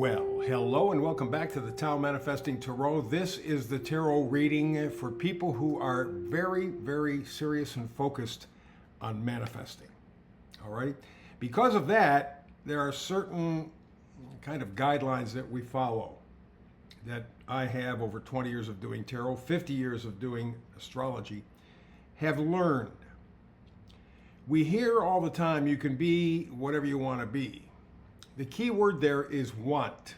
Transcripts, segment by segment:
Well, hello and welcome back to the Tao Manifesting Tarot. This is the tarot reading for people who are very, very serious and focused on manifesting. All right? Because of that, there are certain kind of guidelines that we follow that I have over 20 years of doing tarot, 50 years of doing astrology, have learned. We hear all the time you can be whatever you want to be. The key word there is want.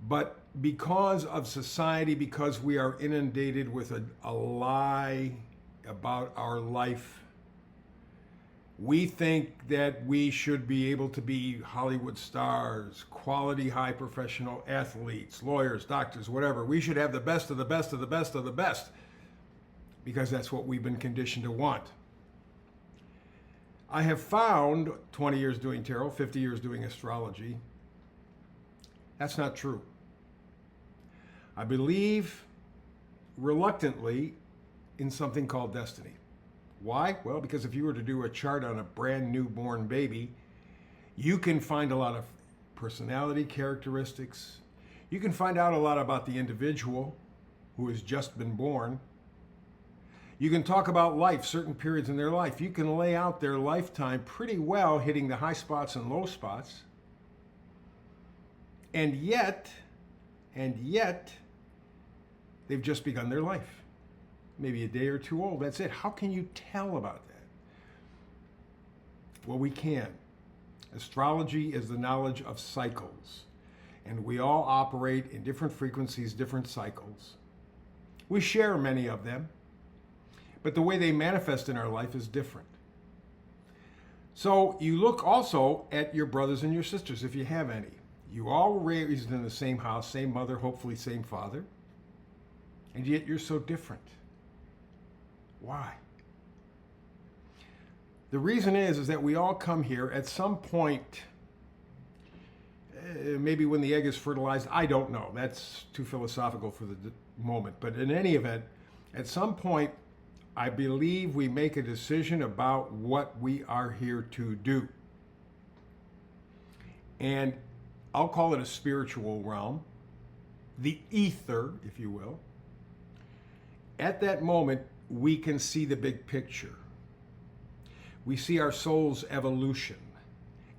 But because of society, because we are inundated with a lie about our life, we think that we should be able to be Hollywood stars, quality high professional athletes, lawyers, doctors, whatever. We should have the best of the best of the best of the best because that's what we've been conditioned to want. I have found, 20 years doing tarot, 50 years doing astrology, that's not true. I believe, reluctantly, in something called destiny. Why? Well, because if you were to do a chart on a brand new born baby, you can find a lot of personality characteristics. You can find out a lot about the individual who has just been born. You can talk about life, certain periods in their life. You can lay out their lifetime pretty well, hitting the high spots and low spots. And yet, they've just begun their life. Maybe a day or two old, that's it. How can you tell about that? Well, we can. Astrology is the knowledge of cycles. And we all operate in different frequencies, different cycles. We share many of them. But the way they manifest in our life is different. So you look also at your brothers and your sisters, if you have any. You all were raised in the same house, same mother, hopefully same father, and yet you're so different. Why? The reason is that we all come here at some point, maybe when the egg is fertilized, I don't know. That's too philosophical for the moment. But in any event, at some point, I believe we make a decision about what we are here to do. And I'll call it a spiritual realm, the ether, if you will. At that moment, we can see the big picture. We see our soul's evolution,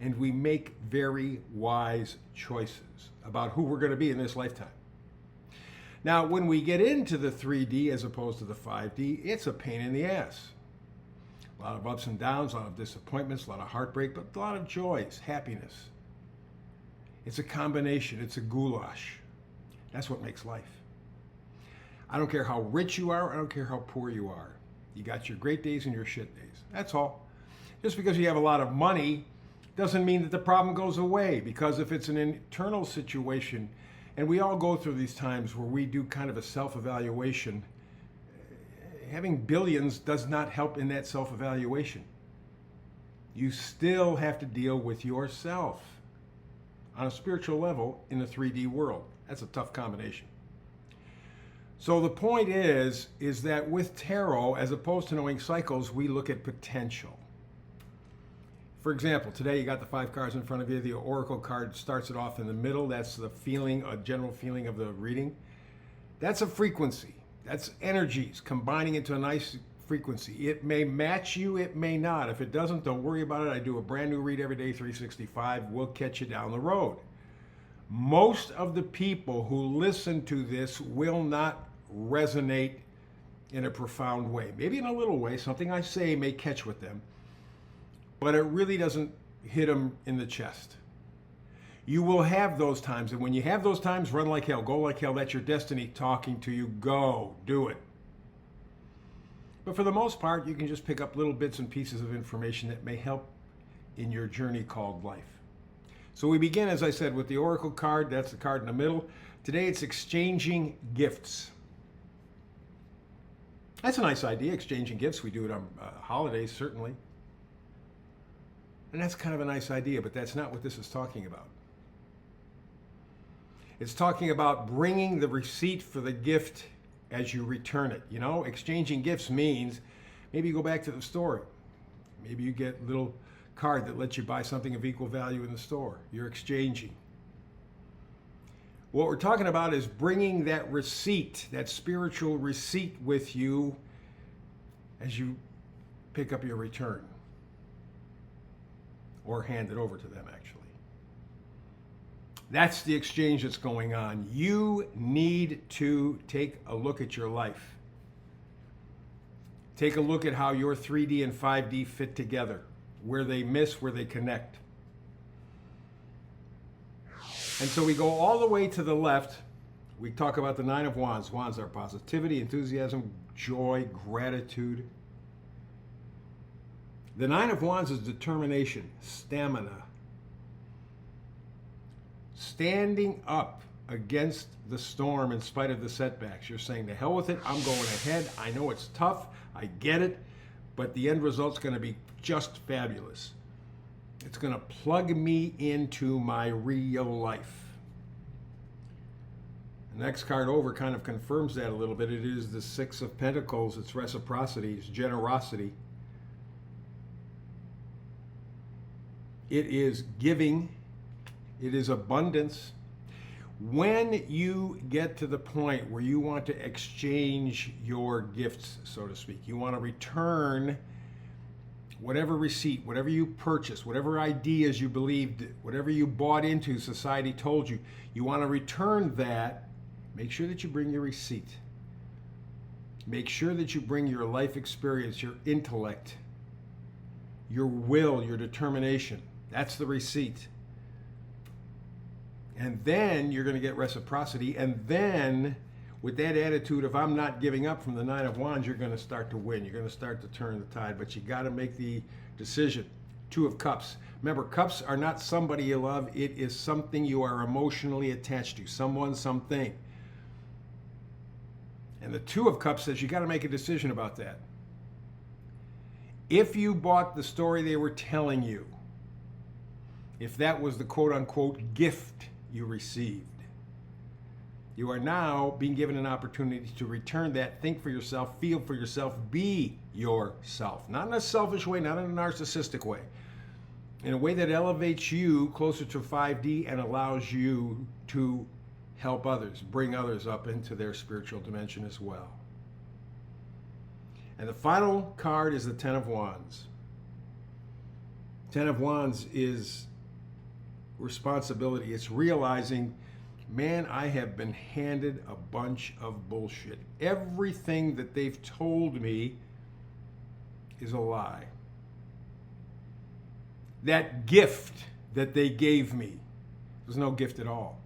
and we make very wise choices about who we're going to be in this lifetime. Now, when we get into the 3D as opposed to the 5D, it's a pain in the ass. A lot of ups and downs, a lot of disappointments, a lot of heartbreak, but a lot of joys, happiness. It's a combination. It's a goulash. That's what makes life. I don't care how rich you are. I don't care how poor you are. You got your great days and your shit days. That's all. Just because you have a lot of money doesn't mean that the problem goes away, because if it's an internal situation, and we all go through these times where we do kind of a self-evaluation, having billions does not help in that self-evaluation. You still have to deal with yourself on a spiritual level in the 3D world. That's a tough combination. So the point is that with tarot, as opposed to knowing cycles, we look at potential. For example, today you got the 5 cards in front of you. The Oracle card starts it off in the middle. That's the feeling, a general feeling of the reading. That's a frequency. That's energies combining into a nice frequency. It may match you, it may not. If it doesn't, don't worry about it. I do a brand new read every day, 365. We'll catch you down the road. Most of the people who listen to this will not resonate in a profound way. Maybe in a little way, something I say may catch with them, but it really doesn't hit them in the chest. You will have those times, and when you have those times, run like hell, go like hell. That's your destiny talking to you. Go, do it. But for the most part, you can just pick up little bits and pieces of information that may help in your journey called life. So we begin, as I said, with the Oracle card. That's the card in the middle. Today it's exchanging gifts. That's a nice idea, exchanging gifts. We do it on holidays, certainly. And that's kind of a nice idea, but that's not what this is talking about. It's talking about bringing the receipt for the gift as you return it. You know, exchanging gifts means maybe you go back to the store. Maybe you get little card that lets you buy something of equal value in the store. You're exchanging. What we're talking about is bringing that receipt, that spiritual receipt with you as you pick up your return. Or hand it over to them, actually. That's the exchange that's going on. You need to take a look at your life. Take a look at how your 3D and 5D fit together, where they miss, where they connect. And so we go all the way to the left. We talk about the Nine of Wands. Wands are positivity, enthusiasm, joy, gratitude. The Nine of Wands is determination, stamina. Standing up against the storm in spite of the setbacks. You're saying, to hell with it, I'm going ahead. I know it's tough, I get it, but the end result's going to be just fabulous. It's going to plug me into my real life. The next card over kind of confirms that a little bit. It is the Six of Pentacles. It's reciprocity, it's generosity. It is giving. It is abundance. When you get to the point where you want to exchange your gifts, so to speak, you want to return whatever receipt, whatever you purchased, whatever ideas you believed, whatever you bought into, society told you, you want to return that, make sure that you bring your receipt. Make sure that you bring your life experience, your intellect, your will, your determination. That's the receipt. And then you're going to get reciprocity. And then with that attitude of I'm not giving up from the Nine of Wands, you're going to start to win. You're going to start to turn the tide. But you got to make the decision. Two of Cups. Remember, cups are not somebody you love. It is something you are emotionally attached to. Someone, something. And the Two of Cups says you got to make a decision about that. If you bought the story they were telling you, if that was the quote-unquote gift you received, you are now being given an opportunity to return that, think for yourself, feel for yourself, be yourself. Not in a selfish way, not in a narcissistic way. In a way that elevates you closer to 5D and allows you to help others, bring others up into their spiritual dimension as well. And the final card is the Ten of Wands. Ten of Wands is responsibility. It's realizing, man, I have been handed a bunch of bullshit. Everything that they've told me is a lie. That gift that they gave me was no gift at all.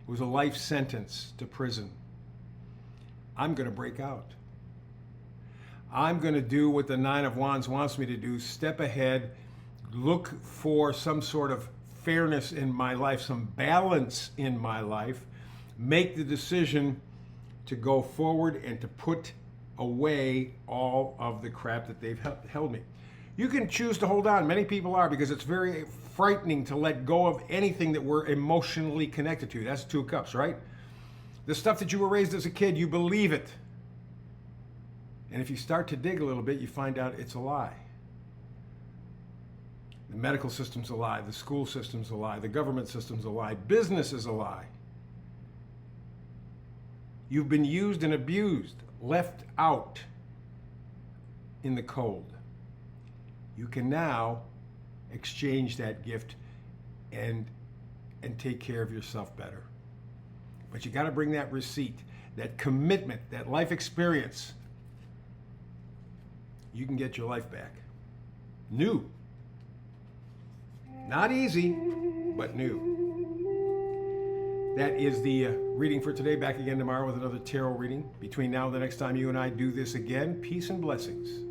It was a life sentence to prison. I'm going to break out. I'm going to do what the Nine of Wands wants me to do, step ahead, look for some sort of fairness in my life, some balance in my life, make the decision to go forward and to put away all of the crap that they've held me. You can choose to hold on. Many people are, because it's very frightening to let go of anything that we're emotionally connected to. That's Two of Cups, right? The stuff that you were raised as a kid, you believe it. And if you start to dig a little bit, you find out it's a lie. The medical system's a lie. The school system's a lie. The government system's a lie. Business is a lie. You've been used and abused, left out in the cold. You can now exchange that gift and take care of yourself better. But you got to bring that receipt, that commitment, that life experience. You can get your life back. New. Not easy, but new. That is the reading for today. Back again tomorrow with another tarot reading. Between now and the next time you and I do this again, peace and blessings.